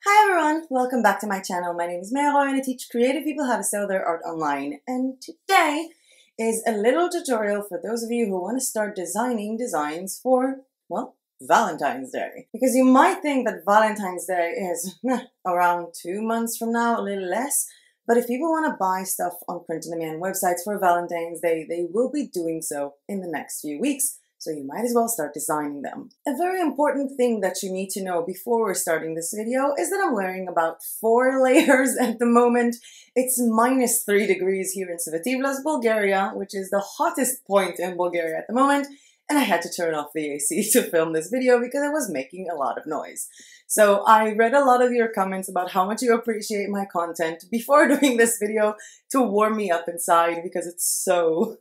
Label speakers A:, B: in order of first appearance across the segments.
A: Hi everyone, welcome back to my channel. My name is MeyAroyo and I teach creative people how to sell their art online. And today is a little tutorial for those of you who want to start designing designs for, well, Valentine's Day. Because you might think that Valentine's Day is around 2 months from now, a little less. But if people want to buy stuff on print-on-demand websites for Valentine's Day, they will be doing so in the next few weeks. So you might as well start designing them. A very important thing that you need to know before we're starting this video is that I'm wearing about 4 layers at the moment. It's minus 3 degrees here in Teepublic, Bulgaria, which is the hottest point in Bulgaria at the moment. And I had to turn off the AC to film this video because it was making a lot of noise. So I read a lot of your comments about how much you appreciate my content before doing this video to warm me up inside because it's so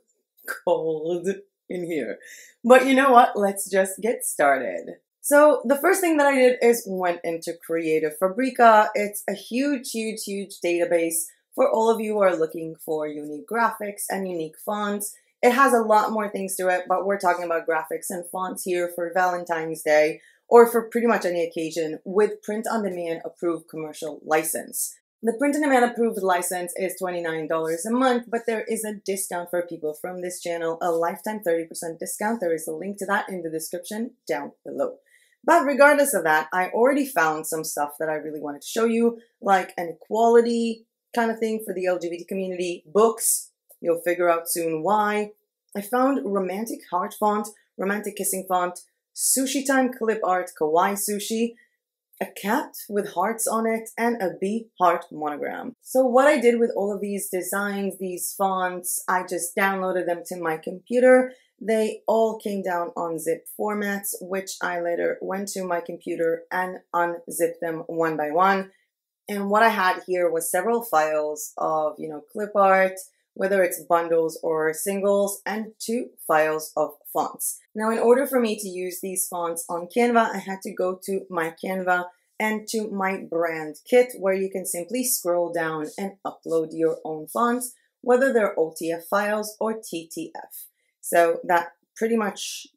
A: cold in here. But you know what? Let's just get started. So the first thing that I did is went into Creative Fabrica. It's a huge database for all of you who are looking for unique graphics and unique fonts. It has a lot more things to it, but we're talking about graphics and fonts here for Valentine's Day or for pretty much any occasion with print-on-demand approved commercial license. The print-on-demand approved license is $29 a month, but there is a discount for people from this channel, a lifetime 30% discount. There is a link to that in the description down below. But regardless of that, I already found some stuff that I really wanted to show you, like an equality kind of thing for the LGBT community, books. You'll figure out soon why. I found romantic heart font, romantic kissing font, sushi time clip art, kawaii sushi, a cat with hearts on it, and a bee heart monogram. So what I did with all of these designs, these fonts, I just downloaded them to my computer. They all came down on zip formats, which I later went to my computer and unzipped them one by one. And what I had here was several files of, clip art, whether it's bundles or singles, and 2 files of fonts. Now, in order for me to use these fonts on Canva, I had to go to my Canva and to my brand kit, where you can simply scroll down and upload your own fonts, whether they're OTF files or TTF. So that pretty much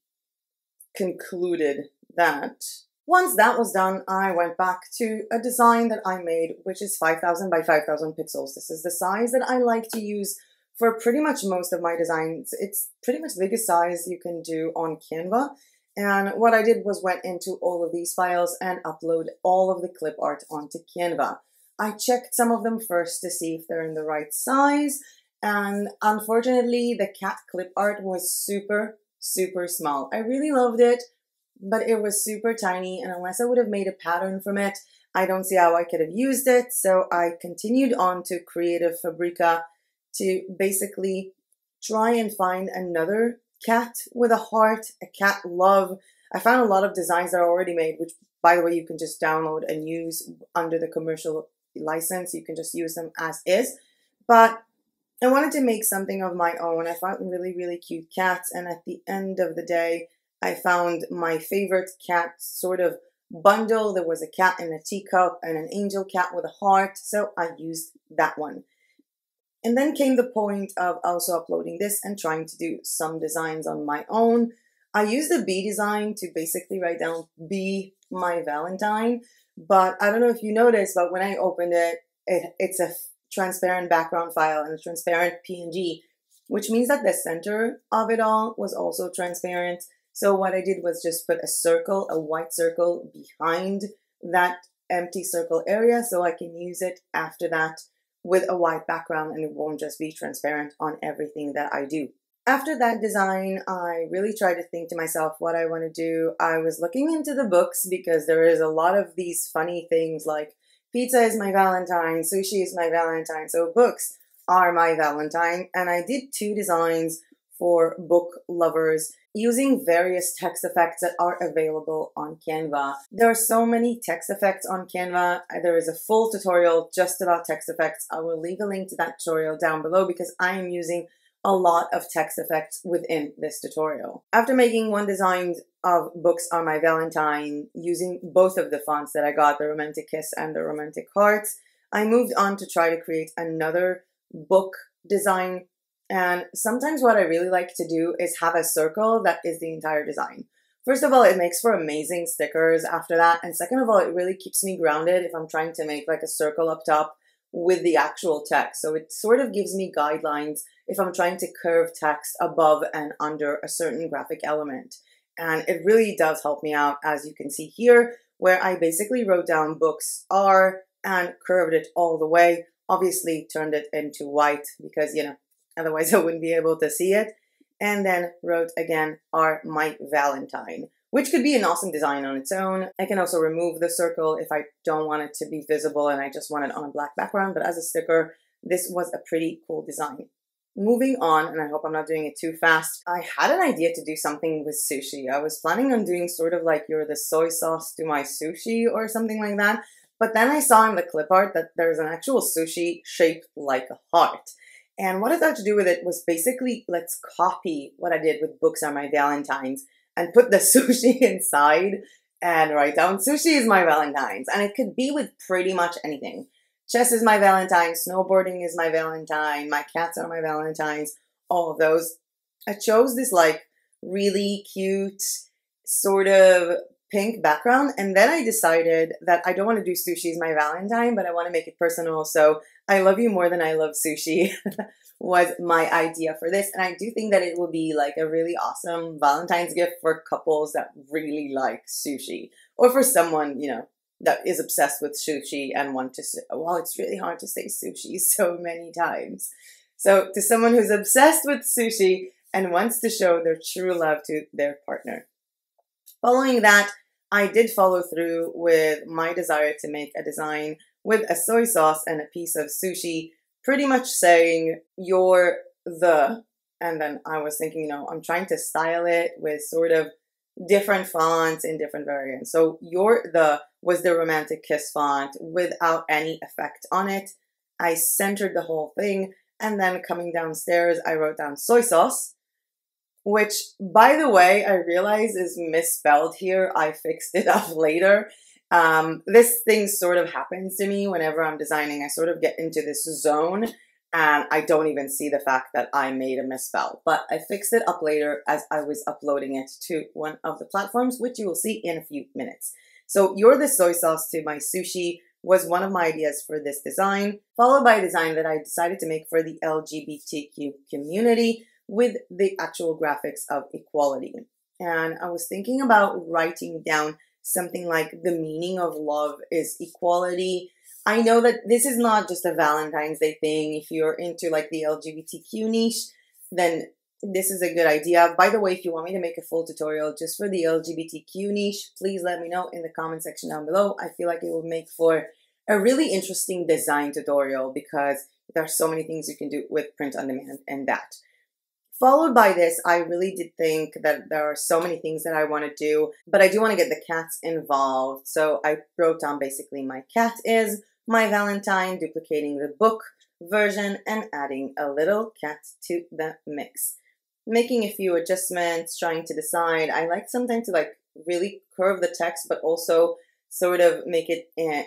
A: concluded that. Once that was done, I went back to a design that I made, which is 5,000 by 5,000 pixels. This is the size that I like to use for pretty much most of my designs. It's pretty much the biggest size you can do on Canva. And what I did was went into all of these files and upload all of the clip art onto Canva. I checked some of them first to see if they're in the right size. And unfortunately, the cat clip art was super small. I really loved it, but it was super tiny. And unless I would have made a pattern from it, I don't see how I could have used it. So I continued on to Creative Fabrica to basically try and find another cat with a heart, a cat love. I found a lot of designs that are already made, which, by the way, you can just download and use under the commercial license. You can just use them as is. But I wanted to make something of my own. I found really cute cats, and at the end of the day, I found my favorite cat sort of bundle. There was a cat in a teacup and an angel cat with a heart, so I used that one. And then came the point of also uploading this and trying to do some designs on my own. I used the bee design to basically write down "Be My Valentine," but I don't know if you noticed, but when I opened it, it's a transparent background file and a transparent PNG, which means that the center of it all was also transparent. So what I did was just put a circle, a white circle behind that empty circle area so I can use it after that with a white background, and it won't just be transparent on everything that I do. After that design, I really tried to think to myself what I want to do. I was looking into the books because there is a lot of these funny things like pizza is my Valentine, sushi is my Valentine, so books are my Valentine. And I did 2 designs for book lovers using various text effects that are available on Canva. There are so many text effects on Canva. There is a full tutorial just about text effects. I will leave a link to that tutorial down below because I am using a lot of text effects within this tutorial. After making one design of books on my Valentine using both of the fonts that I got, the Romantic Kiss and the Romantic Hearts, I moved on to try to create another book design. And sometimes what I really like to do is have a circle that is the entire design. First of all, it makes for amazing stickers after that. And second of all, it really keeps me grounded if I'm trying to make like a circle up top with the actual text. So it sort of gives me guidelines if I'm trying to curve text above and under a certain graphic element. And it really does help me out, as you can see here, where I basically wrote down books are and curved it all the way. Obviously turned it into white because, you know, otherwise I wouldn't be able to see it. And then wrote again, are my Valentine, which could be an awesome design on its own. I can also remove the circle if I don't want it to be visible and I just want it on a black background. But as a sticker, this was a pretty cool design. Moving on, and I hope I'm not doing it too fast, I had an idea to do something with sushi. I was planning on doing sort of like you're the soy sauce to my sushi or something like that. But then I saw in the clip art that there's an actual sushi shaped like a heart. And what I thought to do with it was basically, let's copy what I did with books are my Valentines and put the sushi inside and write down sushi is my Valentines. And it could be with pretty much anything. Chess is my Valentine, snowboarding is my Valentine, my cats are my Valentines, all of those. I chose this like really cute sort of pink background, and then I decided that I don't want to do sushi as my Valentine, but I want to make it personal. So I love you more than I love sushi was my idea for this. And I do think that it will be like a really awesome Valentine's gift for couples that really like sushi, or for someone, you know, that is obsessed with sushi and want to say, well, it's really hard to say sushi so many times. So to someone who's obsessed with sushi and wants to show their true love to their partner. Following that, I did follow through with my desire to make a design with a soy sauce and a piece of sushi, pretty much saying you're the, and then I was thinking, you know, I'm trying to style it with sort of different fonts in different variants. So you're the was the romantic kiss font without any effect on it. I centered the whole thing, and then coming downstairs, I wrote down soy sauce, which, by the way, I realize is misspelled here. I fixed it up later. This thing sort of happens to me whenever I'm designing. I sort of get into this zone and I don't even see the fact that I made a misspell. But I fixed it up later as I was uploading it to one of the platforms, which you will see in a few minutes. So you're the soy sauce to my sushi was one of my ideas for this design, followed by a design that I decided to make for the LGBTQ community with the actual graphics of equality. And I was thinking about writing down something like the meaning of love is equality. I know that this is not just a Valentine's Day thing. If you're into like the LGBTQ niche, then this is a good idea. By the way, if you want me to make a full tutorial just for the LGBTQ niche, please let me know in the comment section down below. I feel like it will make for a really interesting design tutorial because there are so many things you can do with print on demand and that. Followed by this, I really did think that there are so many things that I want to do, but I do want to get the cats involved. So I wrote down basically my cat is my Valentine, duplicating the book version and adding a little cat to the mix. Making a few adjustments, trying to decide. I like sometimes to like really curve the text, but also sort of make it at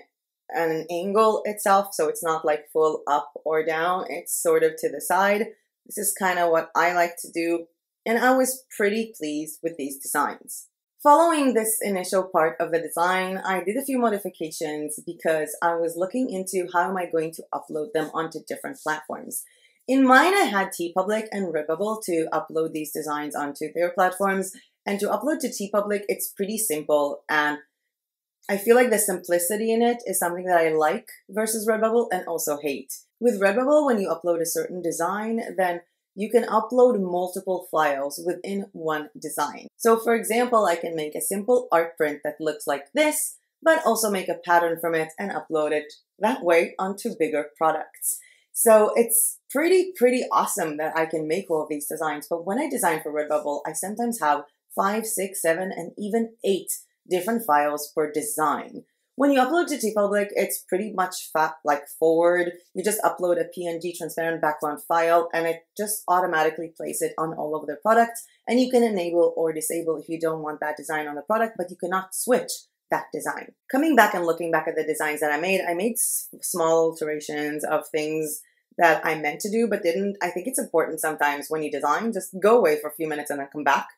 A: an angle itself. So it's not like full up or down. It's sort of to the side. This is kind of what I like to do, and I was pretty pleased with these designs. Following this initial part of the design, I did a few modifications because I was looking into how am I going to upload them onto different platforms. In mine, I had Teepublic and RedBubble to upload these designs onto their platforms, and to upload to Teepublic, it's pretty simple, and I feel like the simplicity in it is something that I like versus RedBubble and also hate. With RedBubble, when you upload a certain design, then you can upload multiple files within one design. So for example, I can make a simple art print that looks like this, but also make a pattern from it and upload it that way onto bigger products. So it's pretty awesome that I can make all of these designs. But when I design for RedBubble, I sometimes have 5, 6, 7, and even 8 different files per design. When you upload to Teepublic, it's pretty much forward. You just upload a PNG transparent background file and it just automatically places it on all of the products. And you can enable or disable if you don't want that design on the product, but you cannot switch that design. Coming back and looking back at the designs that I made small alterations of things that I meant to do but didn't. I think it's important sometimes when you design, just go away for a few minutes and then come back.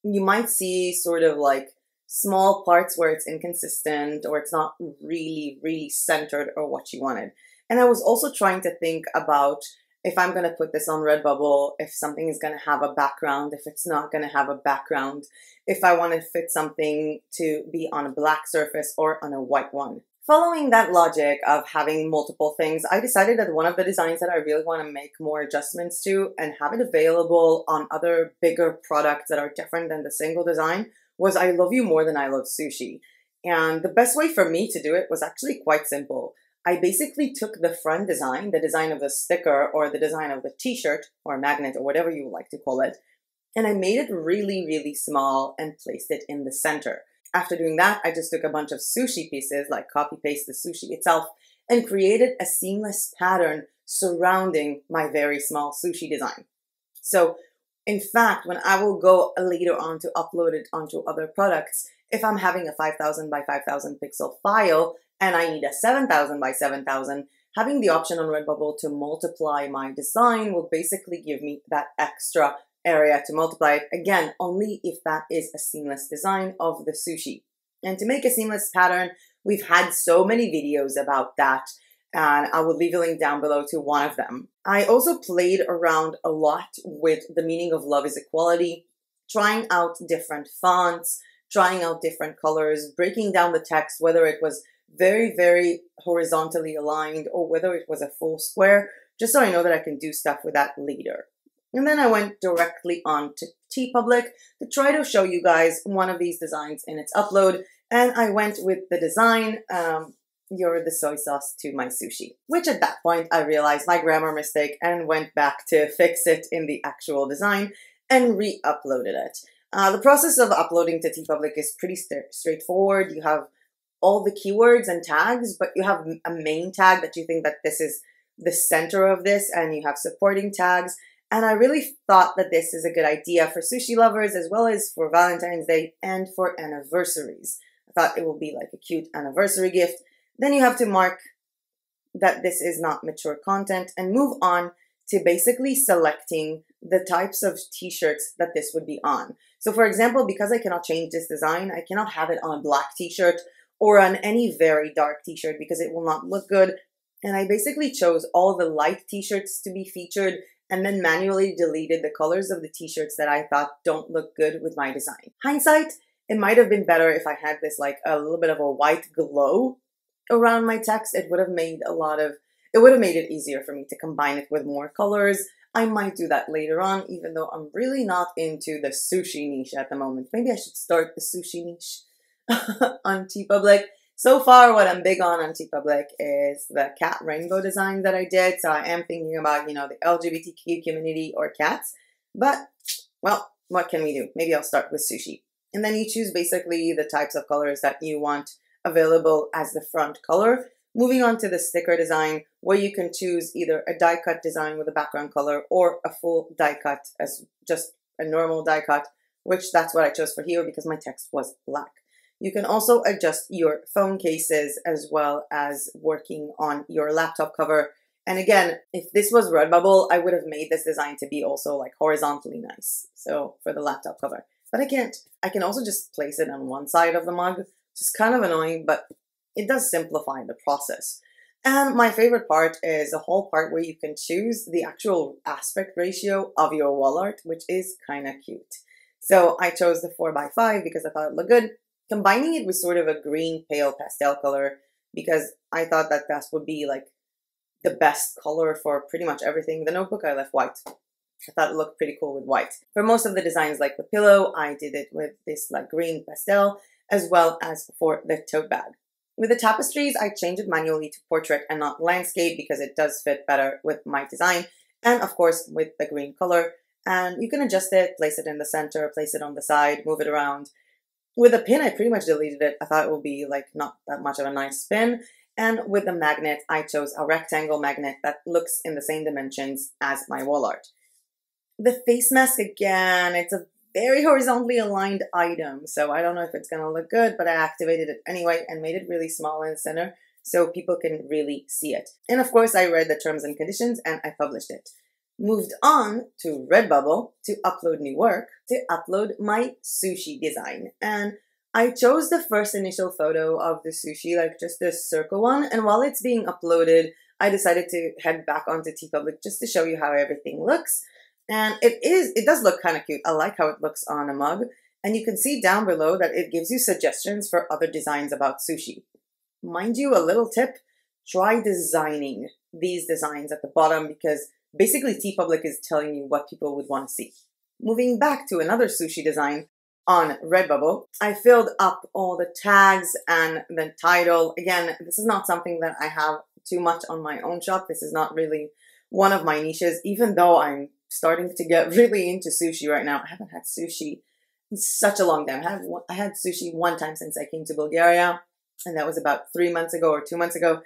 A: you might see sort of like small parts where it's inconsistent or it's not really centered or what you wanted. And I was also trying to think about if I'm going to put this on Redbubble, if something is going to have a background, if it's not going to have a background, if I want to fit something to be on a black surface or on a white one. Following that logic of having multiple things, I decided that one of the designs that I really want to make more adjustments to and have it available on other bigger products that are different than the single design was I love you more than I love sushi. And the best way for me to do it was actually quite simple. I basically took the front design, the design of the sticker or the design of the t-shirt or magnet or whatever you would like to call it, and I made it really small and placed it in the center. After doing that, I just took a bunch of sushi pieces, like copy-paste the sushi itself, and created a seamless pattern surrounding my very small sushi design. So, in fact, when I will go later on to upload it onto other products, if I'm having a 5,000 by 5,000 pixel file, and I need a 7,000 by 7,000, having the option on Redbubble to multiply my design will basically give me that extra area to multiply it, again, only if that is a seamless design of the sushi. And to make a seamless pattern, we've had so many videos about that, and I will leave a link down below to one of them. I also played around a lot with the meaning of love is equality, trying out different fonts, trying out different colors, breaking down the text, whether it was very horizontally aligned or whether it was a full square, just so I know that I can do stuff with that later. And then I went directly on to Teepublic to try to show you guys one of these designs in its upload, and I went with the design, you're the soy sauce to my sushi, which at that point I realized my grammar mistake and went back to fix it in the actual design and re-uploaded it. The process of uploading to Teepublic is pretty straightforward. You have all the keywords and tags, but you have a main tag that you think that this is the center of this, and you have supporting tags. And I really thought that this is a good idea for sushi lovers as well as for Valentine's Day and for anniversaries. I thought it would be like a cute anniversary gift. Then you have to mark that this is not mature content and move on to basically selecting the types of t-shirts that this would be on. So for example, because I cannot change this design, I cannot have it on a black t-shirt or on any very dark t-shirt because it will not look good. And I basically chose all the light t-shirts to be featured and then manually deleted the colors of the t-shirts that I thought don't look good with my design. Hindsight, it might have been better if I had this like a little bit of a white glow around my text. It would have made it easier for me to combine it with more colors. I might do that later on, even though I'm really not into the sushi niche at the moment. Maybe I should start the sushi niche on Teepublic. So far, what I'm big on Teepublic is the cat rainbow design that I did. So I am thinking about, you know, the LGBTQ community or cats. But, well, what can we do? Maybe I'll start with sushi. And then you choose basically the types of colors that you want available as the front color. Moving on to the sticker design, where you can choose either a die cut design with a background color or a full die cut as just a normal die cut, which that's what I chose for here because my text was black. You can also adjust your phone cases as well as working on your laptop cover. And again, if this was Redbubble, I would have made this design to be also like horizontally nice. So for the laptop cover, but I can't. I can also just place it on one side of the mug, which is kind of annoying, but it does simplify the process. And my favorite part is the whole part where you can choose the actual aspect ratio of your wall art, which is kind of cute. So I chose the 4x5 because I thought it looked good. Combining it with sort of a green pale pastel color because I thought that that would be like the best color for pretty much everything. The notebook I left white. I thought it looked pretty cool with white. For most of the designs like the pillow, I did it with this like green pastel as well as for the tote bag. With the tapestries, I changed it manually to portrait and not landscape because it does fit better with my design. And of course with the green color. And you can adjust it, place it in the center, place it on the side, move it around. With a pin, I pretty much deleted it. I thought it would be like not that much of a nice pin. And with the magnet, I chose a rectangle magnet that looks in the same dimensions as my wall art. The face mask, again, it's a very horizontally aligned item. So I don't know if it's going to look good, but I activated it anyway and made it really small in the center so people can really see it. And of course, I read the terms and conditions and I published it. Moved on to Redbubble to upload new work, to upload my sushi design. And I chose the first initial photo of the sushi, like just this circle one. And while it's being uploaded, I decided to head back onto Teepublic just to show you how everything looks. And it does look kind of cute. I like how it looks on a mug. And you can see down below that it gives you suggestions for other designs about sushi. Mind you, a little tip, try designing these designs at the bottom because basically Teepublic is telling you what people would want to see. Moving back to another sushi design on Redbubble, I filled up all the tags and the title. Again, this is not something that I have too much on my own shop. This is not really one of my niches, even though I'm starting to get really into sushi right now. I haven't had sushi in such a long time. I had sushi one time since I came to Bulgaria, and that was about 3 months ago or 2 months ago.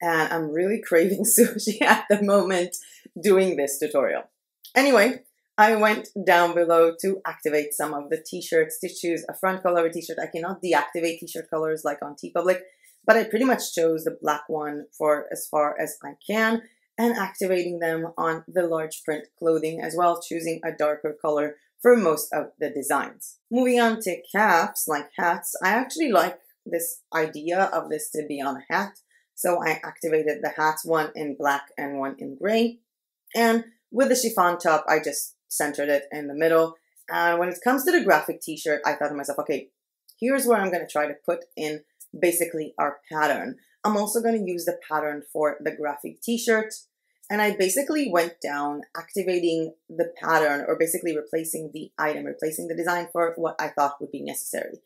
A: And I'm really craving sushi at the moment doing this tutorial. Anyway, I went down below to activate some of the t-shirts to choose a front color of a t-shirt. I cannot deactivate t-shirt colors like on Teepublic, but I pretty much chose the black one for as far as I can and activating them on the large print clothing as well, choosing a darker color for most of the designs. Moving on to caps, like hats, I actually like this idea of this to be on a hat. So I activated the hats, one in black and one in gray. And with the chiffon top, I just centered it in the middle. And when it comes to the graphic t-shirt, I thought to myself, okay, here's where I'm going to try to put in basically our pattern. I'm also going to use the pattern for the graphic t-shirt. And I basically went down activating the pattern, or basically replacing the item, replacing the design for what I thought would be necessary.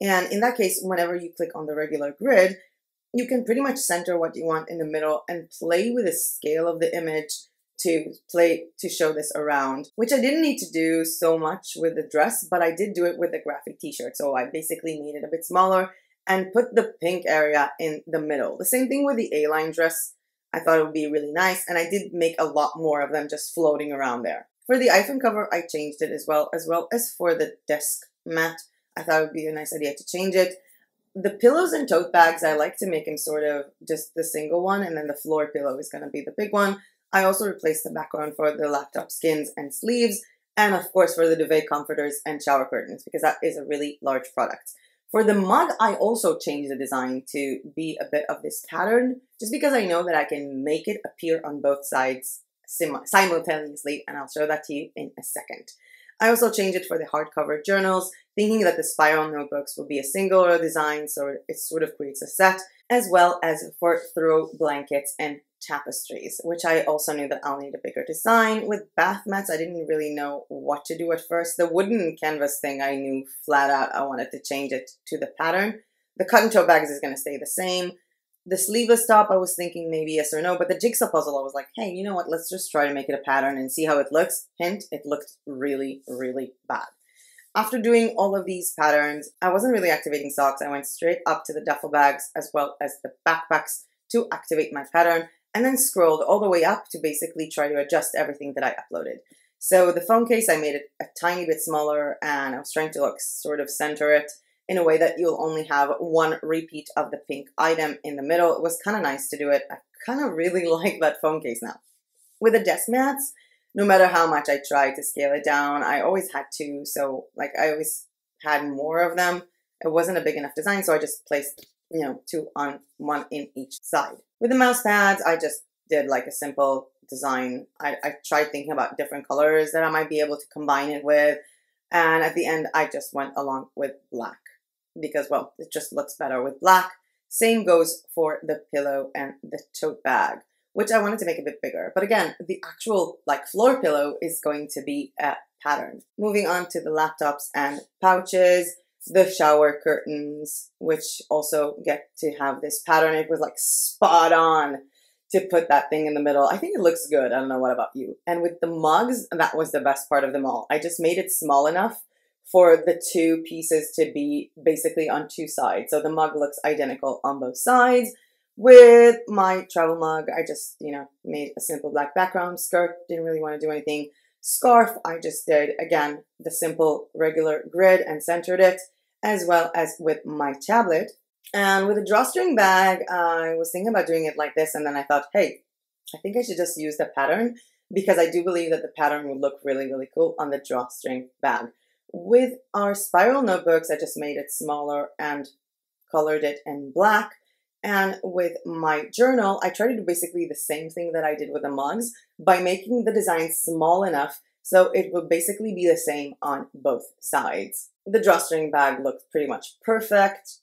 A: And in that case, whenever you click on the regular grid, you can pretty much center what you want in the middle and play with the scale of the image to show this around, which I didn't need to do so much with the dress, but I did do it with the graphic t-shirt. So I basically made it a bit smaller and put the pink area in the middle. The same thing with the A-line dress. I thought it would be really nice, and I did make a lot more of them just floating around there. For the iPhone cover, I changed it as well as for the desk mat. I thought it would be a nice idea to change it. The pillows and tote bags, I like to make them sort of just the single one, and then the floor pillow is going to be the big one. I also replaced the background for the laptop skins and sleeves, and of course for the duvet comforters and shower curtains, because that is a really large product. For the mug, I also changed the design to be a bit of this pattern, just because I know that I can make it appear on both sides simultaneously, and I'll show that to you in a second. I also changed it for the hardcover journals, thinking that the spiral notebooks will be a singular design, so it sort of creates a set, as well as for throw blankets and tapestries, which I also knew that I'll need a bigger design. With bath mats, I didn't really know what to do at first. The wooden canvas thing, I knew flat out I wanted to change it to the pattern. The cotton tote bags is going to stay the same. The sleeveless top, I was thinking maybe yes or no, but the jigsaw puzzle, I was like, hey, you know what, let's just try to make it a pattern and see how it looks. Hint, it looked really, really bad. After doing all of these patterns, I wasn't really activating socks. I went straight up to the duffel bags as well as the backpacks to activate my pattern, and then scrolled all the way up to basically try to adjust everything that I uploaded. So the phone case, I made it a tiny bit smaller, and I was trying to sort of center it in a way that you'll only have one repeat of the pink item in the middle. It was kind of nice to do it. I kind of really like that phone case now. With the desk mats, no matter how much I tried to scale it down, I always had two. So like I always had more of them. It wasn't a big enough design, so I just placed, two on one in each side. With the mouse pads, I just did like a simple design. I tried thinking about different colors that I might be able to combine it with. And at the end, I just went along with black because, well, it just looks better with black. Same goes for the pillow and the tote bag, which I wanted to make a bit bigger. But again, the actual like floor pillow is going to be a pattern. Moving on to the laptops and pouches, the shower curtains, which also get to have this pattern. It was like spot on to put that thing in the middle. I think it looks good. I don't know what about you. And with the mugs, that was the best part of them all. I just made it small enough for the two pieces to be basically on two sides. So the mug looks identical on both sides. With my travel mug, I just, made a simple black background. Skirt, didn't really want to do anything. Scarf, I just did, again, the simple regular grid and centered it, as well as with my tablet. And with a drawstring bag, I was thinking about doing it like this, and then I thought, hey, I think I should just use the pattern because I do believe that the pattern would look really, really cool on the drawstring bag. With our spiral notebooks, I just made it smaller and colored it in black. And with my journal, I tried to do basically the same thing that I did with the mugs by making the design small enough so it would basically be the same on both sides. The drawstring bag looked pretty much perfect.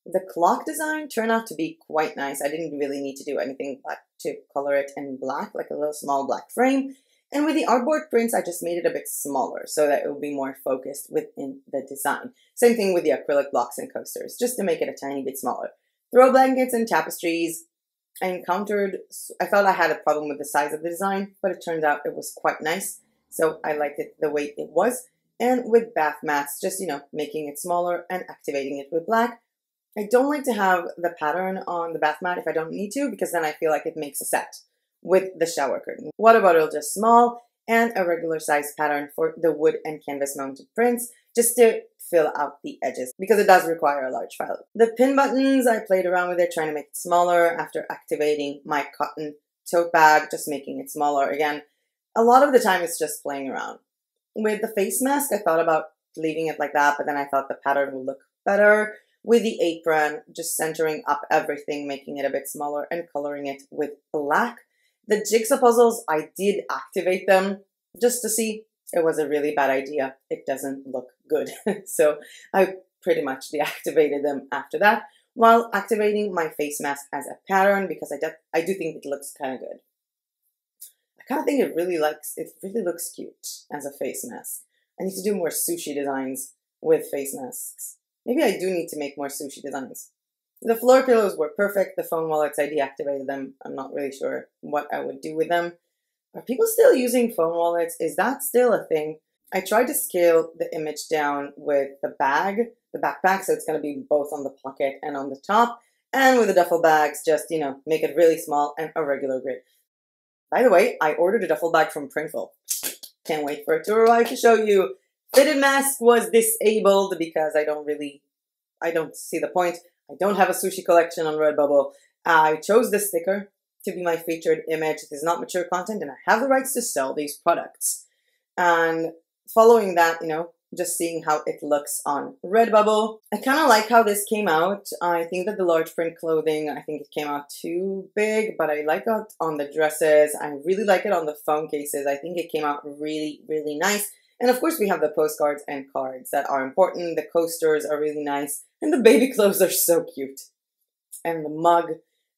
A: The clock design turned out to be quite nice. I didn't really need to do anything but to color it in black, like a little small black frame. And with the artboard prints, I just made it a bit smaller so that it would be more focused within the design. Same thing with the acrylic blocks and coasters, just to make it a tiny bit smaller. Throw blankets and tapestries. I thought I had a problem with the size of the design, but it turned out it was quite nice. So I liked it the way it was. And with bath mats, just, making it smaller and activating it with black. I don't like to have the pattern on the bath mat if I don't need to, because then I feel like it makes a set with the shower curtain. Water bottle just small, and a regular size pattern for the wood and canvas mounted prints, just to fill out the edges, because it does require a large file. The pin buttons, I played around with it, trying to make it smaller after activating my cotton tote bag, just making it smaller again. A lot of the time it's just playing around. With the face mask, I thought about leaving it like that, but then I thought the pattern would look better. With the apron, just centering up everything, making it a bit smaller and coloring it with black. The jigsaw puzzles, I did activate them just to see. It was a really bad idea. It doesn't look good. So I pretty much deactivated them after that, while activating my face mask as a pattern, because I do think it looks kind of good. I kind of think it really looks cute as a face mask. I need to do more sushi designs with face masks. Maybe I do need to make more sushi designs. The floor pillows were perfect. The phone wallets, I deactivated them. I'm not really sure what I would do with them. Are people still using phone wallets? Is that still a thing? I tried to scale the image down with the backpack, so it's going to be both on the pocket and on the top. And with the duffel bags, just, make it really small and a regular grid. By the way, I ordered a duffel bag from Printful. Can't wait for it to arrive to show you. Fitted mask was disabled because I don't see the point. I don't have a sushi collection on RedBubble. I chose this sticker to be my featured image. It is not mature content and I have the rights to sell these products. And following that, just seeing how it looks on RedBubble. I kind of like how this came out. I think that the large print clothing, I think it came out too big, but I like it on the dresses. I really like it on the phone cases. I think it came out really, really nice. And of course we have the postcards and cards that are important. The coasters are really nice. And the baby clothes are so cute. And the mug.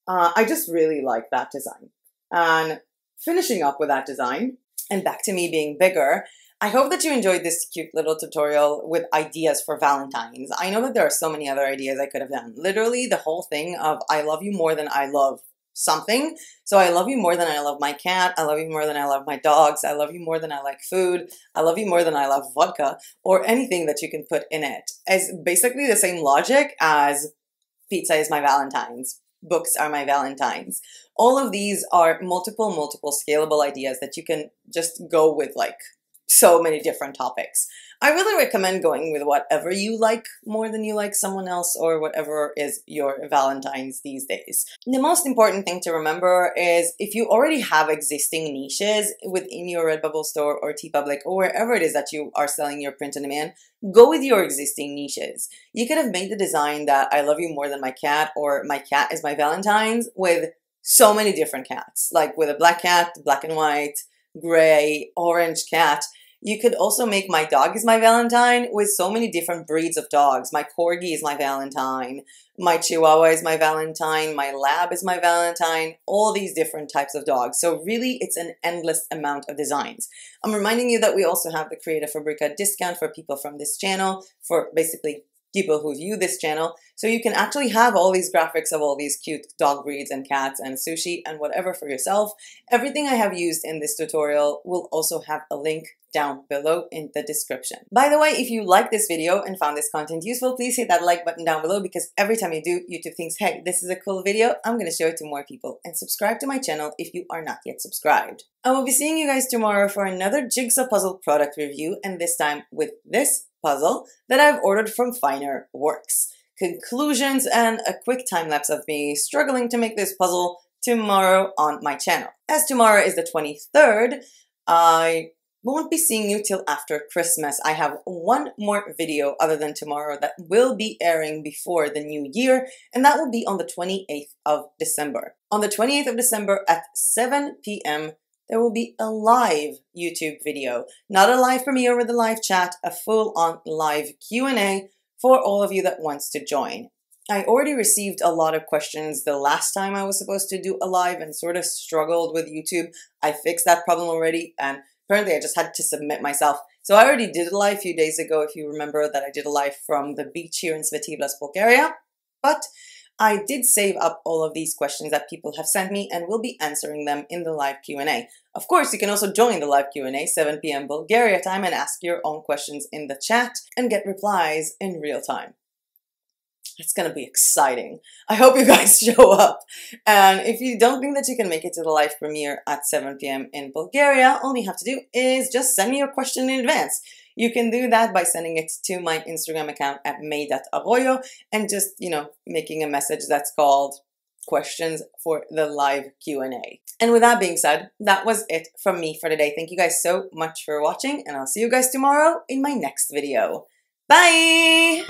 A: I just really like that design. And finishing up with that design, and back to me being bigger, I hope that you enjoyed this cute little tutorial with ideas for Valentine's. I know that there are so many other ideas I could have done. Literally the whole thing of I love you more than I love something. So I love you more than I love my cat. I love you more than I love my dogs. I love you more than I like food. I love you more than I love vodka, or anything that you can put in it. As basically the same logic as pizza is my Valentine's. Books are my Valentines. All of these are multiple scalable ideas that you can just go with, like so many different topics. I really recommend going with whatever you like more than you like someone else, or whatever is your Valentine's these days. The most important thing to remember is if you already have existing niches within your RedBubble store or Teepublic or wherever it is that you are selling your print on demand, go with your existing niches. You could have made the design that I love you more than my cat, or my cat is my Valentine's, with so many different cats, like with a black cat, black and white, gray, orange cat. You could also make my dog is my Valentine with so many different breeds of dogs. My Corgi is my Valentine. My Chihuahua is my Valentine. My Lab is my Valentine. All these different types of dogs. So really, it's an endless amount of designs. I'm reminding you that we also have the Creative Fabrica discount for people from this channel, for basically people who view this channel. So you can actually have all these graphics of all these cute dog breeds and cats and sushi and whatever for yourself. Everything I have used in this tutorial will also have a link down below in the description. By the way, if you like this video and found this content useful, please hit that like button down below, because every time you do, YouTube thinks, hey, this is a cool video, I'm going to show it to more people. And subscribe to my channel if you are not yet subscribed. I will be seeing you guys tomorrow for another jigsaw puzzle product review, and this time with this puzzle that I've ordered from Finer Works. Conclusions and a quick time lapse of me struggling to make this puzzle tomorrow on my channel. As tomorrow is the 23rd, I won't be seeing you till after Christmas. I have one more video other than tomorrow that will be airing before the new year, and that will be on the 28th of December. On the 28th of December at 7 p.m., there will be a live YouTube video. Not a live premiere with a live chat, a full-on live Q&A for all of you that wants to join. I already received a lot of questions the last time I was supposed to do a live and sort of struggled with YouTube. I fixed that problem already, and apparently I just had to submit myself. So I already did a live a few days ago, if you remember that I did a live from the beach here in Teepublic, Bulgaria. But I did save up all of these questions that people have sent me and will be answering them in the live Q&A. Of course, you can also join the live Q&A 7 p.m. Bulgaria time and ask your own questions in the chat and get replies in real time. It's gonna be exciting. I hope you guys show up. And if you don't think that you can make it to the live premiere at 7 p.m. in Bulgaria, all you have to do is just send me your question in advance. You can do that by sending it to my Instagram account at MeyAroyo and just, making a message that's called questions for the live Q&A. And with that being said, that was it from me for today. Thank you guys so much for watching, and I'll see you guys tomorrow in my next video. Bye!